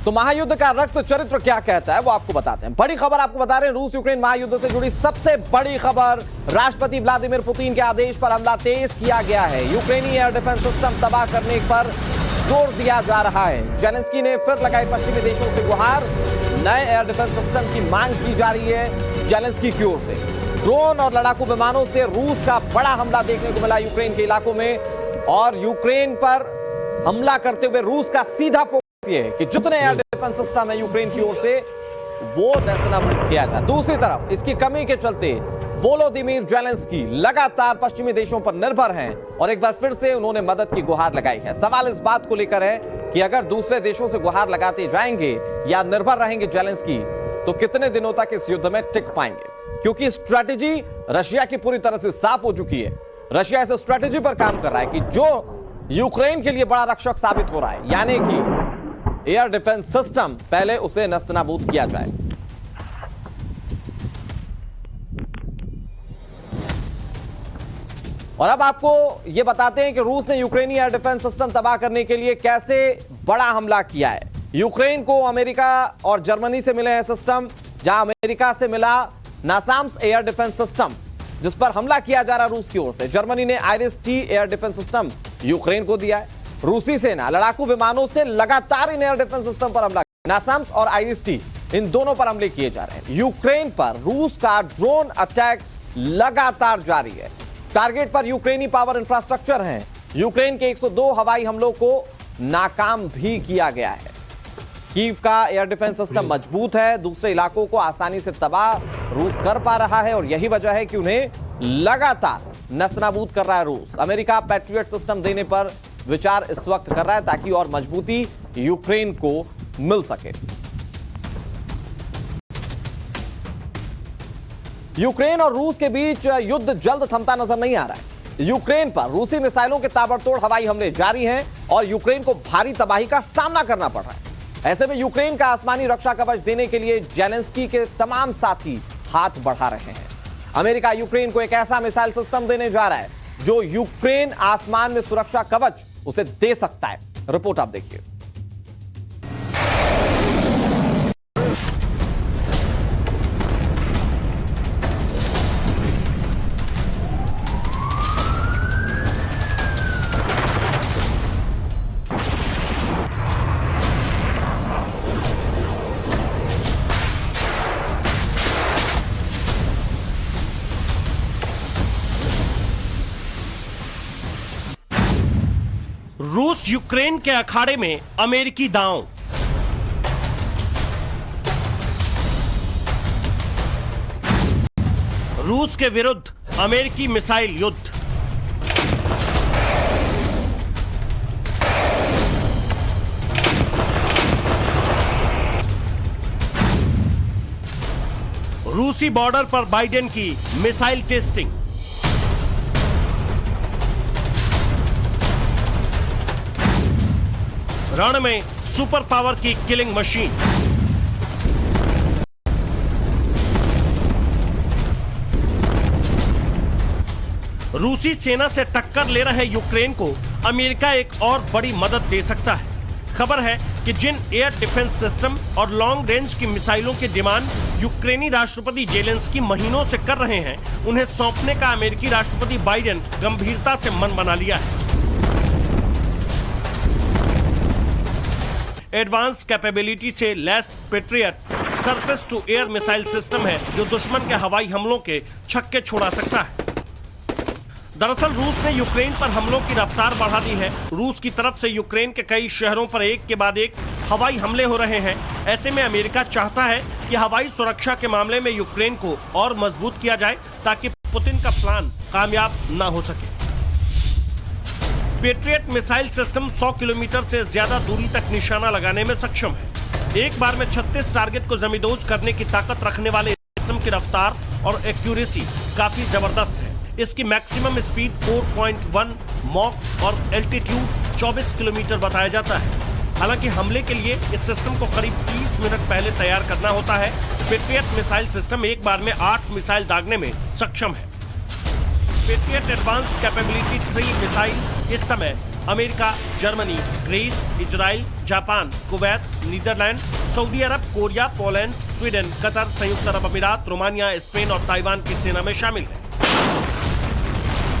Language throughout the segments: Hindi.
तो महायुद्ध का रक्त चरित्र क्या कहता है वो आपको बताते हैं। बड़ी खबर आपको बता रहे हैं, रूस यूक्रेन महायुद्ध से जुड़ी सबसे बड़ी खबर। राष्ट्रपति व्लादिमीर पुतिन के आदेश पर हमला तेज किया गया है। यूक्रेनी एयर डिफेंस सिस्टम तबाह करने पर जोर दिया जा रहा है। जेलेंस्की ने फिर लगाई पश्चिमी देशों से गुहार। नए एयर डिफेंस सिस्टम की मांग की जा रही है जेलेंस्की की ओर से। ड्रोन और लड़ाकू विमानों से रूस का बड़ा हमला देखने को मिला यूक्रेन के इलाकों में, और यूक्रेन पर हमला करते हुए रूस का सीधा फोकस ये है कि जितने एयर डिफेंस सिस्टम है यूक्रेन की ओर से वो नेस्तनाबूद किया जाए। दूसरी तरफ इसकी कमी के चलते वोलोदिमीर जेलेंस्की लगातार पश्चिमी देशों पर निर्भर हैं और एक बार फिर से उन्होंने मदद की गुहार लगाई है। सवाल इस बात को लेकर है कि अगर दूसरे देशों से गुहार लगाते जाएंगे या निर्भर रहेंगे जेलेंस्की, तो कितने दिनों तक इस युद्ध में टिक पाएंगे, क्योंकि स्ट्रैटेजी रशिया की पूरी तरह से साफ हो चुकी है। रशिया इस स्ट्रैटेजी पर काम कर रहा है कि जो यूक्रेन के लिए बड़ा रक्षक साबित हो रहा है, यानी कि एयर डिफेंस सिस्टम, पहले उसे नेस्तनाबूद किया जाए। और अब आपको यह बताते हैं कि रूस ने यूक्रेनी एयर डिफेंस सिस्टम तबाह करने के लिए कैसे बड़ा हमला किया है। यूक्रेन को अमेरिका और जर्मनी से मिले हैं सिस्टम, जहां अमेरिका से मिला नासाम्स एयर डिफेंस सिस्टम, जिस पर हमला किया जा रहा रूस की ओर से। जर्मनी ने आइरिस-T एयर डिफेंस सिस्टम यूक्रेन को दिया है। रूसी सेना लड़ाकू विमानों से लगातार इन एयर डिफेंस सिस्टम पर हमला, नासाम्स और आइरिस-T, इन दोनों पर हमले किए जा रहे हैं। यूक्रेन पर रूस का ड्रोन अटैक लगातार जारी है। टारगेट पर यूक्रेनी पावर इंफ्रास्ट्रक्चर हैं। यूक्रेन के 102 हवाई हमलों को नाकाम भी किया गया है। कीव का एयर डिफेंस सिस्टम मजबूत है, दूसरे इलाकों को आसानी से तबाह रूस कर पा रहा है, और यही वजह है कि उन्हें लगातार नेस्तनाबूद कर रहा है रूस। अमेरिका पैट्रियट सिस्टम देने पर विचार इस वक्त कर रहा है ताकि और मजबूती यूक्रेन को मिल सके। यूक्रेन और रूस के बीच युद्ध जल्द थमता नजर नहीं आ रहा है। यूक्रेन पर रूसी मिसाइलों के ताबड़तोड़ हवाई हमले जारी हैं और यूक्रेन को भारी तबाही का सामना करना पड़ रहा है। ऐसे में यूक्रेन का आसमानी रक्षा कवच देने के लिए जेलेंस्की के तमाम साथी हाथ बढ़ा रहे हैं। अमेरिका यूक्रेन को एक ऐसा मिसाइल सिस्टम देने जा रहा है जो यूक्रेन आसमान में सुरक्षा कवच उसे दे सकता है। रिपोर्ट आप देखिए। रूस यूक्रेन के अखाड़े में अमेरिकी दांव। रूस के विरुद्ध अमेरिकी मिसाइल युद्ध। रूसी बॉर्डर पर बाइडेन की मिसाइल टेस्टिंग। रण में सुपर पावर की किलिंग मशीन। रूसी सेना से टक्कर ले रहे यूक्रेन को अमेरिका एक और बड़ी मदद दे सकता है। खबर है कि जिन एयर डिफेंस सिस्टम और लॉन्ग रेंज की मिसाइलों की डिमांड यूक्रेनी राष्ट्रपति जेलेंस्की महीनों से कर रहे हैं, उन्हें सौंपने का अमेरिकी राष्ट्रपति बाइडेन गंभीरता से मन बना लिया है। एडवांस कैपेबिलिटी से लैस Patriot surface to air missile system है जो दुश्मन के हवाई हमलों के छक्के छोड़ा सकता है। दरअसल रूस ने यूक्रेन पर हमलों की रफ्तार बढ़ा दी है। रूस की तरफ से यूक्रेन के कई शहरों पर एक के बाद एक हवाई हमले हो रहे हैं। ऐसे में अमेरिका चाहता है कि हवाई सुरक्षा के मामले में यूक्रेन को और मजबूत किया जाए ताकि पुतिन का प्लान कामयाब न हो सके। पेट्रियट मिसाइल सिस्टम 100 किलोमीटर से ज्यादा दूरी तक निशाना लगाने में सक्षम है। एक बार में 36 टारगेट को जमींदोज करने की ताकत रखने वाले सिस्टम की रफ्तार और एक्यूरेसी काफी जबरदस्त है। इसकी मैक्सिमम स्पीड 4.1 मॉक और एल्टीट्यूड 24 किलोमीटर बताया जाता है। हालांकि हमले के लिए इस सिस्टम को करीब 30 मिनट पहले तैयार करना होता है। पेट्रियट मिसाइल सिस्टम एक बार में 8 मिसाइल दागने में सक्षम है। पेट्रियट एडवांस कैपेबिलिटी 3 मिसाइल इस समय America, Germany, Greece, Israel, Japan, Kuwait, Netherland, सऊदी अरब, कोरिया, पोलैंड, स्वीडन, कतर, संयुक्त अरब अमीरात, रोमानिया, स्पेन और ताइवान की सेना में शामिल है।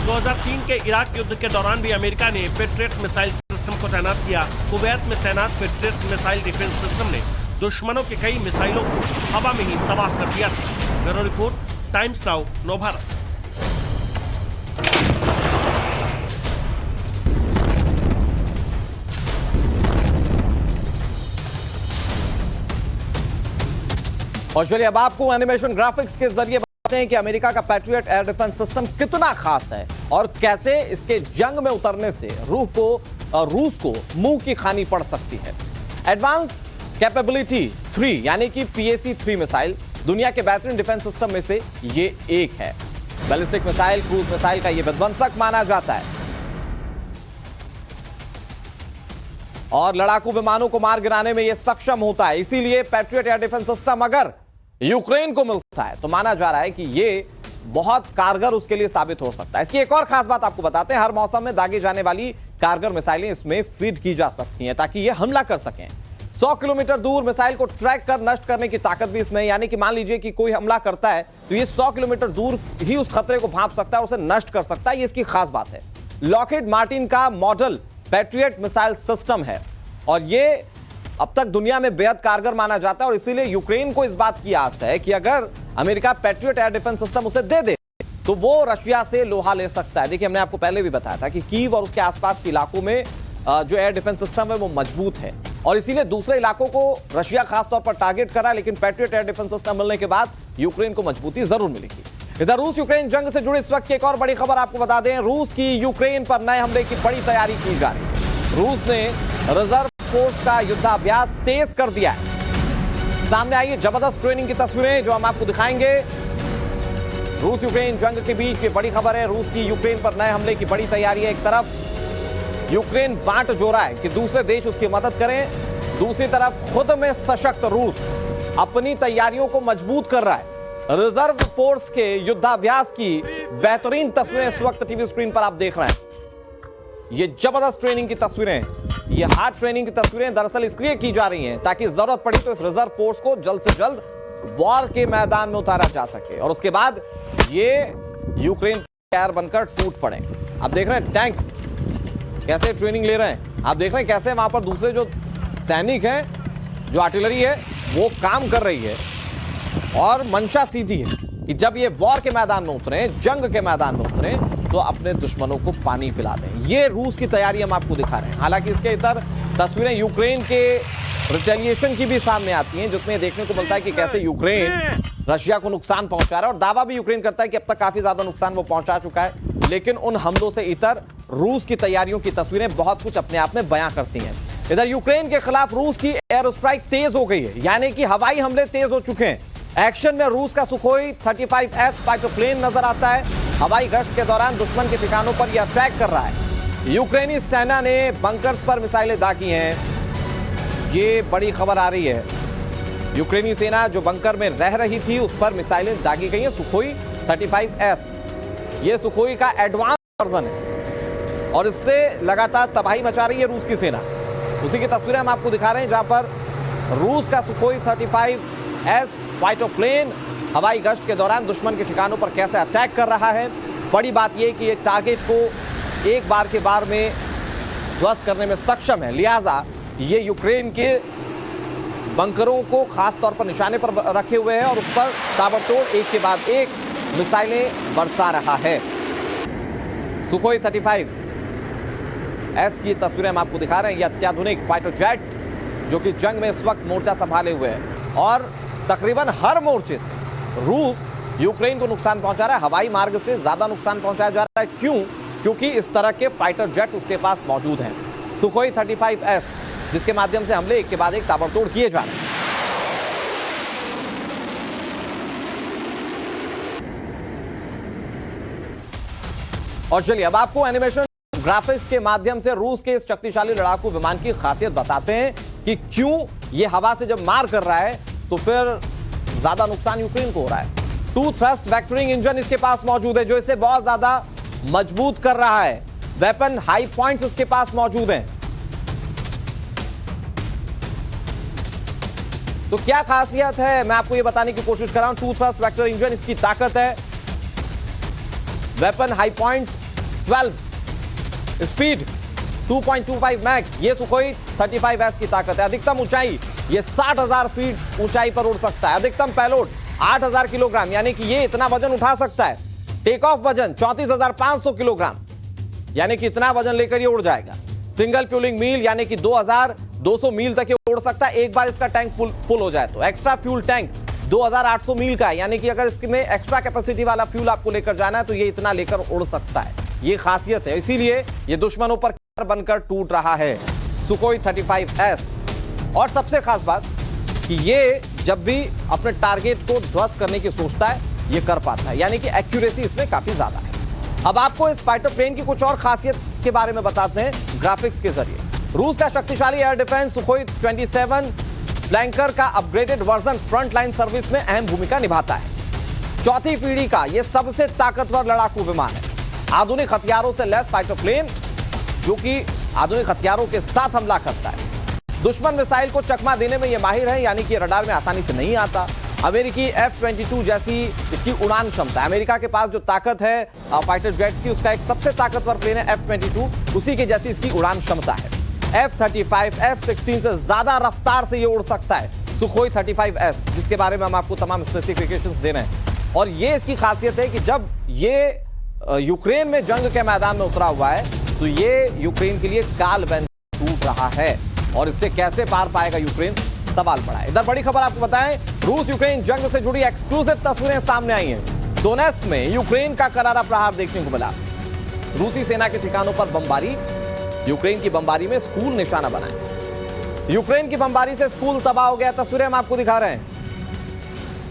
2003 के इराक युद्ध के दौरान भी अमेरिका ने पेट्रियट मिसाइल सिस्टम को तैनात किया। कुवैत में तैनात पेट्रियट मिसाइल डिफेंस सिस्टम ने दुश्मनों के कई मिसाइलों को हवा में ही तबाह कर दिया था। Bureau report, times now, Navbharat. और चलिए अब आपको एनिमेशन ग्राफिक्स के जरिए बताते हैं कि अमेरिका का पैट्रियट एयर डिफेंस सिस्टम कितना खास है और कैसे इसके जंग में उतरने से रूस को मुंह की खानी पड़ सकती है। एडवांस कैपेबिलिटी 3 यानी कि PAC-3 मिसाइल दुनिया के बेहतरीन डिफेंस सिस्टम में से ये एक है। बैलिस्टिक मिसाइल, क्रूज मिसाइल का ये विध्वंसक माना जाता है और लड़ाकू विमानों को मार गिराने में यह सक्षम होता है। इसीलिए पैट्रियट एयर डिफेंस सिस्टम अगर यूक्रेन को मिलता है तो माना जा रहा है कि यह बहुत कारगर उसके लिए साबित हो सकता है। इसकी एक और खास बात आपको बताते हैं, हर मौसम में दागी जाने वाली कारगर मिसाइलें इसमें फीड की जा सकती हैं ताकि यह हमला कर सकें। 100 किलोमीटर दूर मिसाइल को ट्रैक कर नष्ट करने की ताकत भी इसमें, यानी कि मान लीजिए कि कोई हमला करता है तो ये 100 किलोमीटर दूर ही उस खतरे को भांप सकता है और उसे नष्ट कर सकता है। ये इसकी खास बात है। लॉकहीड मार्टिन का मॉडल पैट्रियट मिसाइल सिस्टम है और ये अब तक दुनिया में बेहद कारगर माना जाता है और इसीलिए यूक्रेन को इस बात की आस है कि अगर America patriot air defence system उसे दे दे तो वो रशिया से लोहा ले सकता है। देखिए, हमने आपको पहले भी बताया था कि कीव और उसके आसपास के इलाकों में जो एयर डिफेंस सिस्टम है वो मजबूत है और इसीलिए दूसरे इलाकों को रशिया खासतौर पर टारगेट करा, लेकिन पैट्रियट एयर डिफेंस सिस्टम मिलने के बाद यूक्रेन को मजबूती जरूर मिलेगी। इधर रूस यूक्रेन जंग से जुड़ी इस वक्त की एक और बड़ी खबर आपको बता दें, रूस की यूक्रेन पर नए हमले की बड़ी तैयारी की जा रही है। रूस ने रिजर्व फोर्स का युद्धाभ्यास तेज कर दिया है। सामने आई जबरदस्त ट्रेनिंग की तस्वीरें जो हम आपको दिखाएंगे। रूस यूक्रेन जंग के बीच ये बड़ी खबर है, रूस की यूक्रेन पर नए हमले की बड़ी तैयारी है। एक तरफ यूक्रेन बांट जो रहा है कि दूसरे देश उसकी मदद करें, दूसरी तरफ खुद में सशक्त रूस अपनी तैयारियों को मजबूत कर रहा है। रिजर्व फोर्स के युद्धाभ्यास की बेहतरीन तस्वीरें इस वक्त टीवी स्क्रीन पर आप देख रहे हैं। ये जबरदस्त ट्रेनिंग की तस्वीरें, ये हार्ड ट्रेनिंग की तैयारियां दरअसल इसलिए की जा रही हैं ताकि जरूरत पड़ी तो इस रिजर्व फोर्स को जल्द से जल्द वॉर के मैदान में उतारा जा सके और उसके बाद ये यूक्रेन तैयार बनकर टूट पड़े। आप देख रहे हैं टैंक्स कैसे ट्रेनिंग ले रहे हैं, आप देख रहे हैं कैसे वहां पर दूसरे जो सैनिक हैं, जो आर्टिलरी है वो काम कर रही है और मंशा सीधी है कि जब ये वॉर के मैदान में उतरे, जंग के मैदान में उतरे तो अपने दुश्मनों को पानी पिला दें। ये रूस की तैयारी हम आपको दिखा रहे हैं। हालांकि इसके इतर तस्वीरें यूक्रेन के रिटेलिएशन की भी सामने आती हैं जिसमें देखने को मिलता है कि कैसे यूक्रेन रशिया को नुकसान पहुंचा रहा है और दावा भी यूक्रेन करता है कि अब तक काफी ज्यादा नुकसान वो पहुंचा चुका है। लेकिन उन हमलों से इतर रूस की तैयारियों की तस्वीरें बहुत कुछ अपने आप में बयां करती हैं। इधर यूक्रेन के खिलाफ रूस की एयर स्ट्राइक तेज हो गई है, यानी कि हवाई हमले तेज हो चुके हैं। एक्शन में रूस का सुखोई 35S फाइटर प्लेन नजर आता है। हवाई गश्त के दौरान दुश्मन के ठिकानों पर यह अटैक कर रहा है। यूक्रेनी सेना ने बंकर्स पर मिसाइलें दागी हैं, ये बड़ी खबर आ रही है। यूक्रेनी सेना जो बंकर में रह रही थी उस पर मिसाइलें दागी गई हैं। सुखोई 35S ये सुखोई का एडवांस वर्जन है और इससे लगातार तबाही मचा रही है रूस की सेना। उसी की तस्वीरें हम आपको दिखा रहे हैं जहां पर रूस का सुखोई 35S फाइटर प्लेन हवाई गश्त के दौरान दुश्मन के ठिकानों पर कैसे अटैक कर रहा है। बड़ी बात यह कि ये टारगेट को एक बार के बार में ध्वस्त करने में सक्षम है, लिहाजा ये यूक्रेन के बंकरों को खास तौर पर निशाने पर रखे हुए है और उस पर ताबड़तोड़ एक के बाद एक मिसाइलें बरसा रहा है। सुखोई 35S की तस्वीरें हम आपको दिखा रहे हैं। यह अत्याधुनिक फाइटर जेट जो कि जंग में इस वक्त मोर्चा संभाले हुए है और तकरीबन हर मोर्चे से रूस यूक्रेन को नुकसान पहुंचा रहा है। हवाई मार्ग से ज्यादा नुकसान पहुंचाया जा रहा है। क्यों? क्योंकि इस तरह के फाइटर जेट उसके पास मौजूद हैं। सुखोई 35S जिसके माध्यम से हमले एक के बाद एक ताबड़तोड़ किए जा रहे हैं। और चलिए अब आपको एनिमेशन ग्राफिक्स के माध्यम से रूस के इस शक्तिशाली लड़ाकू विमान की खासियत बताते हैं कि क्यों ये हवा से जब मार कर रहा है तो फिर ज्यादा नुकसान यूक्रेन को हो रहा है। 2 थ्रस्ट वेक्टरिंग इंजन इसके पास मौजूद है जो इसे बहुत ज्यादा मजबूत कर रहा है वेपन हाई पॉइंट्स इसके पास मौजूद हैं। तो क्या खासियत है, मैं आपको यह बताने की कोशिश कर रहा हूं। 2 थ्रस्ट वेक्टर इंजन इसकी ताकत है। Weapon high points 12, speed 2.25 Mach, ये सुखोई 35S की ताकत है। अधिकतम ऊंचाई ये 60,000 फीट ऊंचाई पर उड़ सकता है। अधिकतम पेलोड 8,000 किलोग्राम, यानी कि ये इतना वजन उठा सकता है। टेक ऑफ वजन 34,500 किलोग्राम, यानी कि इतना वजन लेकर ये उड़ जाएगा। सिंगल फ्यूलिंग मील यानी कि 2,200 मील तक ये उड़ सकता है एक बार इसका टैंक फुल हो जाए तो। एक्स्ट्रा फ्यूल टैंक 2,800 मील का है, यानी कि अगर इसमें एक्स्ट्रा कैपेसिटी वाला फ्यूल आपको लेकर जाना है तो ये इतना लेकर उड़ सकता है। ये खासियत है, इसीलिए ये दुश्मनों पर बनकर टूट रहा है सुखोई 35S। और सबसे खास बात कि ये जब भी अपने टारगेट को ध्वस्त करने की सोचता है ये कर पाता है, यानी कि एक्यूरेसी इसमें काफी ज्यादा है। अब आपको इस फाइटर प्लेन की कुछ और खासियत के बारे में बताते हैं ग्राफिक्स के जरिए। रूस का शक्तिशाली एयर डिफेंस सुखोई 27 फ्लैंकर का upgraded version front line service में अहम भूमिका निभाता है। 4थी पीढ़ी का यह सबसे ताकतवर लड़ाकू विमान है। आधुनिक हथियारों से लैस फाइटर प्लेन जो कि आधुनिक हथियारों के साथ हमला करता है। दुश्मन मिसाइल को चकमा देने में यह माहिर है, यानी कि रडार में आसानी से नहीं आता। अमेरिकी F-22 जैसी इसकी उड़ान क्षमता है। अमेरिका के पास जो ताकत है फाइटर जेट्स की, उसका एक सबसे ताकतवर प्लेन है F-22, उसी के जैसी इसकी उड़ान क्षमता है। F-35, F-16 से ज्यादा रफ्तार से यह उड़ सकता है सुखोई 35S, जिसके बारे में हम आपको तमाम स्पेसिफिकेशंस दे रहे हैं। और ये इसकी खासियत है कि जब ये यूक्रेन में जंग के मैदान में उतरा हुआ है तो ये यूक्रेन के लिए काल बन टूट रहा है, और इससे कैसे पार पाएगा यूक्रेन, सवाल पड़ा है। इधर बड़ी खबर आपको बताएं, रूस यूक्रेन जंग से जुड़ी एक्सक्लूसिव तस्वीरें सामने आई हैं। डोनेत्स्क में यूक्रेन का करारा प्रहार देखने को मिला। रूसी सेना के ठिकानों पर बमबारी, यूक्रेन की बमबारी में स्कूल निशाना बनाए। यूक्रेन की बमबारी से स्कूल तबाह हो गया, तस्वीरें हम आपको दिखा रहे हैं।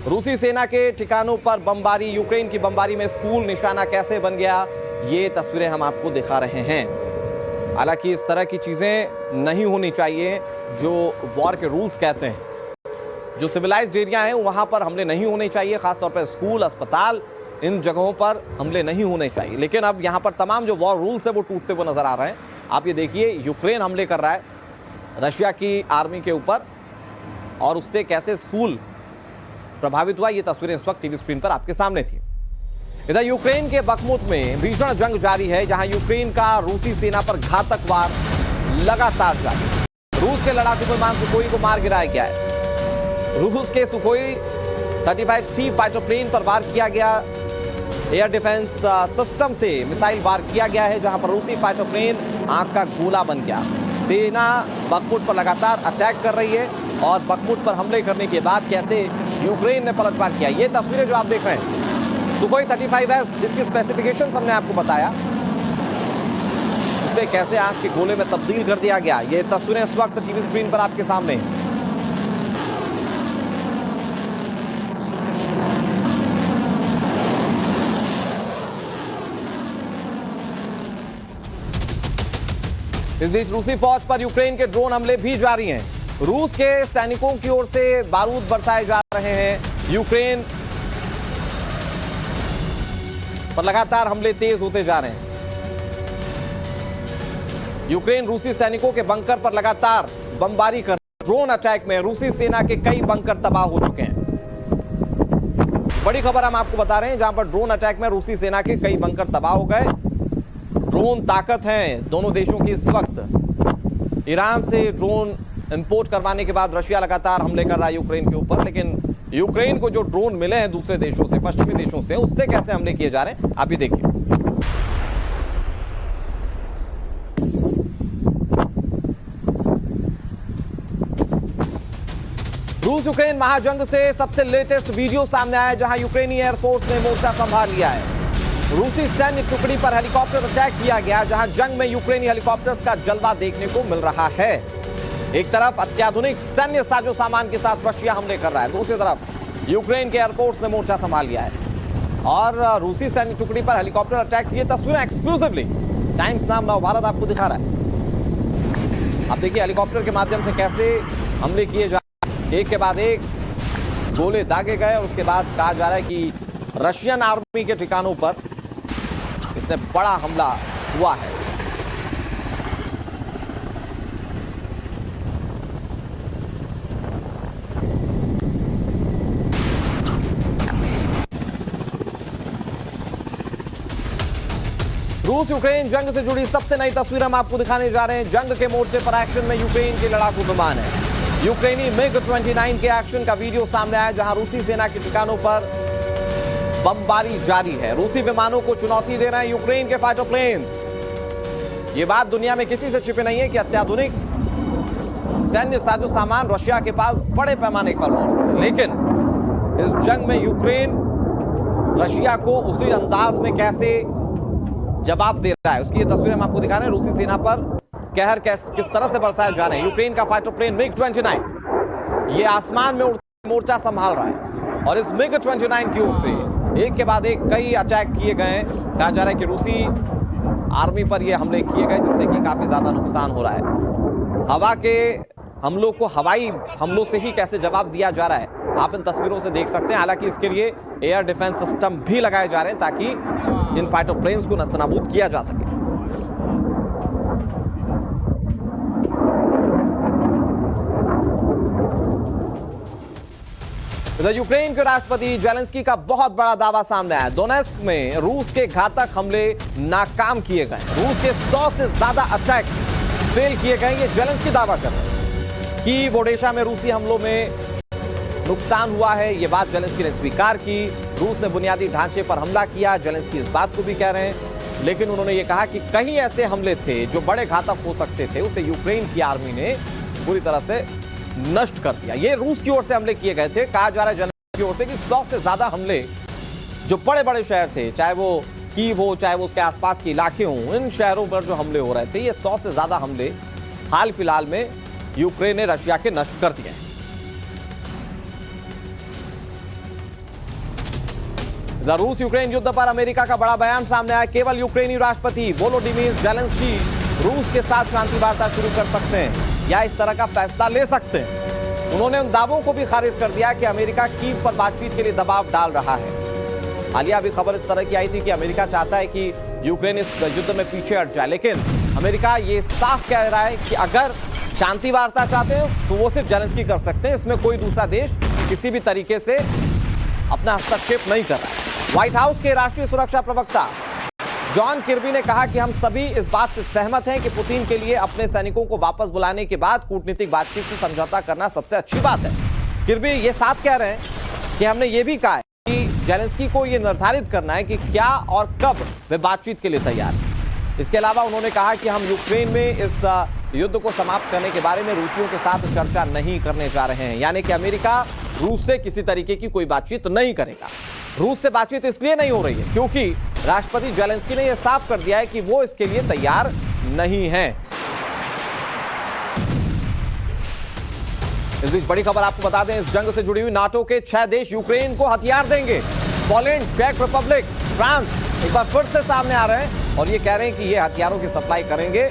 रूसी सेना के ठिकानों पर बमबारी, यूक्रेन की बमबारी में स्कूल निशाना कैसे बन गया, ये तस्वीरें हम आपको दिखा रहे हैं। हालांकि इस तरह की चीजें नहीं होनी चाहिए, जो वॉर के रूल्स कहते हैं। जो सिविलाइज्ड एरिया हैं वहां पर हमले नहीं होने चाहिए, खासतौर पर स्कूल, अस्पताल, इन जगहों पर हमले नहीं होने चाहिए। लेकिन अब यहां पर तमाम जो वॉर रूल्स है वो टूटते हुए नजर आ रहे हैं। आप ये देखिए, यूक्रेन हमले कर रहा है रशिया की आर्मी के ऊपर, और उससे कैसे स्कूल प्रभावित हुआ, ये तस्वीरें इस वक्त टीवी स्क्रीन पर आपके सामने थी। इधर यूक्रेन के बखमुत में भीषण जंग जारी है, जहां यूक्रेन का रूसी सेना पर घातक वार लगातार जारी है। रूस के लड़ाकू विमान सुखोई को मार गिराया गया है। रूस के सुखोई 35C फाइटर प्लेन पर वार किया गया। एयर डिफेंस सिस्टम से मिसाइल वार किया गया है, जहां पर रूसी फाइटर प्लेन आंख का गोला बन गया। सेना बखमुत पर लगातार अटैक कर रही है, और बखमुत पर हमले करने के बाद कैसे यूक्रेन ने पलटवार किया, ये तस्वीरें जो आप देख रहे हैं सुखोई 35S, जिसकी स्पेसिफिकेशन हमने आपको बताया, उसे कैसे आंख के गोले में तब्दील कर दिया गया। ये तस्वीरें इस वक्त टीवी स्क्रीन पर आपके सामने। इस बीच रूसी फौज पर यूक्रेन के ड्रोन हमले भी जारी हैं। रूस के सैनिकों की ओर से बारूद बरसाए जा रहे हैं। यूक्रेन पर लगातार हमले तेज होते जा रहे हैं। यूक्रेन रूसी सैनिकों के बंकर पर लगातार बमबारी कर, ड्रोन अटैक में रूसी सेना के कई बंकर तबाह हो चुके हैं। बड़ी खबर हम आपको बता रहे हैं, जहां पर ड्रोन अटैक में रूसी सेना के कई बंकर तबाह हो गए। ड्रोन ताकत हैं दोनों देशों की इस वक्त। ईरान से ड्रोन इंपोर्ट करवाने के बाद रशिया लगातार हमले कर रहा है यूक्रेन के ऊपर, लेकिन यूक्रेन को जो ड्रोन मिले हैं दूसरे देशों से, पश्चिमी देशों से, उससे कैसे हमले किए जा रहे हैं आप ये देखिए। रूस यूक्रेन महाजंग से सबसे लेटेस्ट वीडियो सामने आया है, जहां यूक्रेनी एयरफोर्स ने मोर्चा संभाल लिया है। रूसी सैन्य टुकड़ी पर हेलीकॉप्टर अटैक किया गया, जहां जंग में यूक्रेनी हेलीकॉप्टर्स का जलवा देखने को मिल रहा है। एक तरफ अत्याधुनिक सैन्य साजो सामान के साथ रशिया हमले कर रहा है, दूसरी तरफ यूक्रेन के एयरफोर्स ने मोर्चा संभाल लिया है और रूसी सैन्य टुकड़ी पर हेलीकॉप्टर अटैक की तस्वीरें एक्सक्लूसिवली टाइम्स नाम नव भारत आपको दिखा रहा है। अब देखिए हेलीकॉप्टर के माध्यम से कैसे हमले किए जा रहे हैं, एक के बाद एक गोले दागे गए। उसके बाद कहा जा रहा है कि रशियन आर्मी के ठिकानों पर इसने बड़ा हमला हुआ है। रूस यूक्रेन जंग से जुड़ी सबसे नई तस्वीर हम आपको दिखाने जा रहे हैं। जंग के मोर्चे पर एक्शन में यूक्रेन के लड़ाकू विमान है। यूक्रेनी MiG-29 के एक्शन का वीडियो सामने आया, जहां रूसी सेना के ठिकानों पर बमबारी जारी है। रूसी विमानों को चुनौती दे रहे हैं यूक्रेन के फाइटर प्लेन्स। ये बात दुनिया में किसी से छिपी नहीं है कि अत्याधुनिक सैन्य साजो सामान रशिया के पास बड़े पैमाने पर मौजूद है, लेकिन इस जंग में यूक्रेन रशिया को उसी अंदाज में कैसे जवाब दे रहा है, उसकी ये तस्वीरें हम आपको दिखा रहे हैं। रूसी सेना पर कहर किस तरह से बरसाए जा रहे हैं। यूक्रेन का फाइटर प्लेन MiG-29 ये आसमान में उड़ता मोर्चा संभाल रहा है, और इस MiG-29 की ओर से एक के बाद एक कई अटैक किए गए। कहा जा रहा है कि रूसी आर्मी पर ये हमले किए गए, जिससे कि काफी ज्यादा नुकसान हो रहा है। हवा के हमलों को हवाई हमलों से ही कैसे जवाब दिया जा रहा है, आप इन तस्वीरों से देख सकते हैं। हालांकि इसके लिए एयर डिफेंस सिस्टम भी लगाए जा रहे हैं, ताकि इन फाइटर प्लेन्स को नस्तनाबूद किया जा सके। इधर यूक्रेन के राष्ट्रपति जेलेंस्की का बहुत बड़ा दावा सामने आया। डोनेस्क में रूस के घातक हमले नाकाम किए गए। रूस के 100 से ज्यादा अटैक फेल किए गए, ये जेलेंस्की दावा कर रहे हैं। कीव ओडेशा में रूसी हमलों में नुकसान हुआ है, ये बात जेलेंस्की ने स्वीकार की। रूस ने बुनियादी ढांचे पर हमला किया, जेलेंस्की इस बात को भी कह रहे हैं। लेकिन उन्होंने ये कहा कि कई ऐसे हमले थे जो बड़े घातक हो सकते थे, उसे यूक्रेन की आर्मी ने पूरी तरह से नष्ट कर दिया। ये रूस की ओर से हमले किए गए थे। कहा जा रहा है जेलेंस्की की ओर से कि 100 से ज्यादा हमले जो बड़े बड़े शहर थे, चाहे वो कीव हो, चाहे वो उसके आसपास के इलाके हों, इन शहरों पर जो हमले हो रहे थे, ये 100 से ज्यादा हमले हाल फिलहाल में यूक्रेन ने रशिया के नष्ट कर दिए हैं। रूस यूक्रेन युद्ध पर अमेरिका का बड़ा बयान सामने आया। केवल यूक्रेनी राष्ट्रपति वोलोडिमीर जेलेंस्की रूस के साथ शांति वार्ता शुरू कर सकते हैं या इस तरह का फैसला ले सकते हैं। उन्होंने उन दावों को भी खारिज कर दिया कि अमेरिका कीव पर बातचीत के लिए दबाव डाल रहा है। हालिया भी खबर इस तरह की आई थी कि अमेरिका चाहता है कि यूक्रेन इस युद्ध में पीछे हट जाए, लेकिन अमेरिका ये साफ कह रहा है कि अगर शांति वार्ता चाहते हैं तो वो सिर्फ जेलेंस्की कर सकते हैं, इसमें कोई दूसरा देश किसी भी तरीके से अपना हस्तक्षेप नहीं कर रहा है। व्हाइट हाउस के राष्ट्रीय सुरक्षा प्रवक्ता जॉन किर्बी ने कहा कि हम सभी इस बात से सहमत हैं कि पुतिन के लिए अपने सैनिकों को वापस बुलाने के बाद कूटनीतिक बातचीत से समझौता करना सबसे अच्छी बात है। किर्बी ये साफ कह रहे हैं कि हमने ये भी कहा है कि जेलेंस्की को ये निर्धारित करना है कि क्या और कब वे बातचीत के लिए तैयार हैं। इसके अलावा उन्होंने कहा कि हम यूक्रेन में इस युद्ध को समाप्त करने के बारे में रूसियों के साथ चर्चा नहीं करने जा रहे हैं, यानी कि अमेरिका रूस से किसी तरीके की कोई बातचीत नहीं करेगा। रूस से बातचीत इसलिए नहीं हो रही है क्योंकि राष्ट्रपति जेलेंस्की ने यह साफ कर दिया है कि वो इसके लिए तैयार नहीं है। इस बीच बड़ी खबर आपको बता दें, इस जंग से जुड़ी हुई नाटो के 6 देश यूक्रेन को हथियार देंगे। पोलैंड, चेक रिपब्लिक, फ्रांस एक बार फिर से सामने आ रहे हैं और ये कह रहे हैं कि ये हथियारों की सप्लाई करेंगे,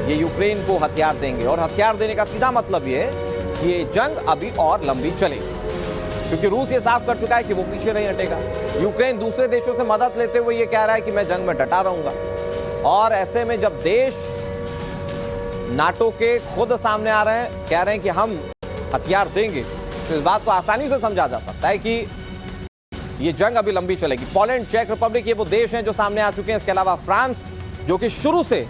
ये यूक्रेन को हथियार देंगे। और हथियार देने का सीधा मतलब ये कि ये जंग अभी और लंबी चलेगी, क्योंकि रूस ये साफ कर चुका है कि वो पीछे नहीं हटेगा। यूक्रेन दूसरे देशों से मदद लेते हुए ये कह रहा है कि मैं जंग में डटा रहूंगा। और ऐसे में जब देश नाटो के खुद सामने आ रहे हैं, कह रहे हैं कि हम हथियार देंगे, तो इस बात को आसानी से समझा जा सकता है कि ये जंग अभी लंबी चलेगी। पोलैंड, चेक रिपब्लिक ये वो देश हैं जो सामने आ चुके हैं। इसके अलावा फ्रांस, जो कि शुरू से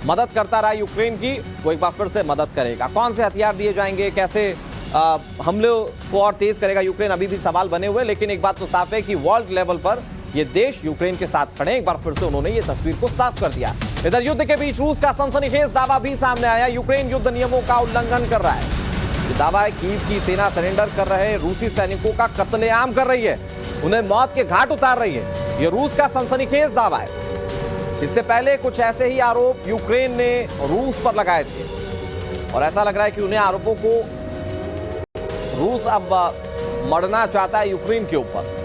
मदद करता रहा यूक्रेन की, वो एक बार फिर से मदद करेगा। कौन से हथियार दिए जाएंगे, कैसे हमले को और तेज करेगा यूक्रेन, अभी भी सवाल बने हुए। लेकिन एक बात तो साफ है कि वर्ल्ड लेवल पर ये देश यूक्रेन के साथ खड़े। एक बार फिर से उन्होंने ये तस्वीर को साफ कर दिया। इधर युद्ध के बीच रूस का सनसनीखेज दावा भी सामने आया। यूक्रेन युद्ध नियमों का उल्लंघन कर रहा है। ये दावा है कीव की सेना सरेंडर कर रहे रूसी सैनिकों का कत्लेआम कर रही है, उन्हें मौत के घाट उतार रही है। ये रूस का सनसनीखेज दावा है। इससे पहले कुछ ऐसे ही आरोप यूक्रेन ने रूस पर लगाए थे और ऐसा लग रहा है कि उन्हें आरोपों को रूस अब मरना चाहता है यूक्रेन के ऊपर।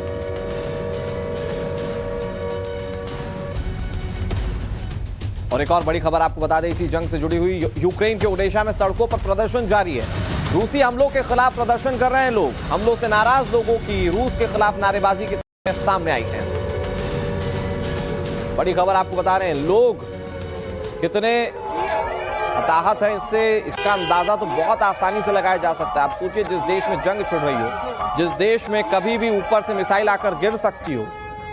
और एक और बड़ी खबर आपको बता दें, इसी जंग से जुड़ी हुई, यूक्रेन के ओडेशा में सड़कों पर प्रदर्शन जारी है। रूसी हमलों के खिलाफ प्रदर्शन कर रहे हैं लोग। हमलों से नाराज लोगों की रूस के खिलाफ नारेबाजी की सामने आई है। बड़ी खबर आपको बता रहे हैं, लोग कितने हताहत है, इसका अंदाजा तो बहुत आसानी से लगाया जा सकता है। आप सोचिए, जिस देश में जंग छिड़ रही हो, जिस देश में कभी भी ऊपर से मिसाइल आकर गिर सकती हो,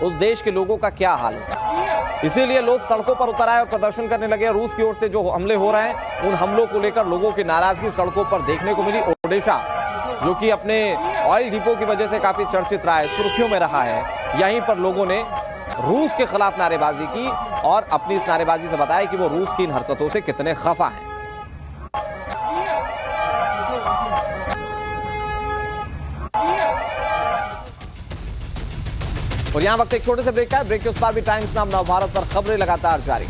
उस देश के लोगों का क्या हाल होगा। इसीलिए लोग सड़कों पर उतर आए और प्रदर्शन करने लगे। रूस की ओर से जो हमले हो रहे हैं, उन हमलों को लेकर लोगों की नाराजगी सड़कों पर देखने को मिली। ओडेशा, जो कि अपने ऑयल डिपो की वजह से काफी चर्चित रहा है, सुर्खियों में रहा है, यहीं पर लोगों ने रूस के खिलाफ नारेबाजी की और अपनी इस नारेबाजी से बताया कि वो रूस की इन हरकतों से कितने खफा हैं। और यहां वक्त एक छोटे से ब्रेक का है। ब्रेक के उस पार भी टाइम्स नाम नवभारत पर खबरें लगातार जारी।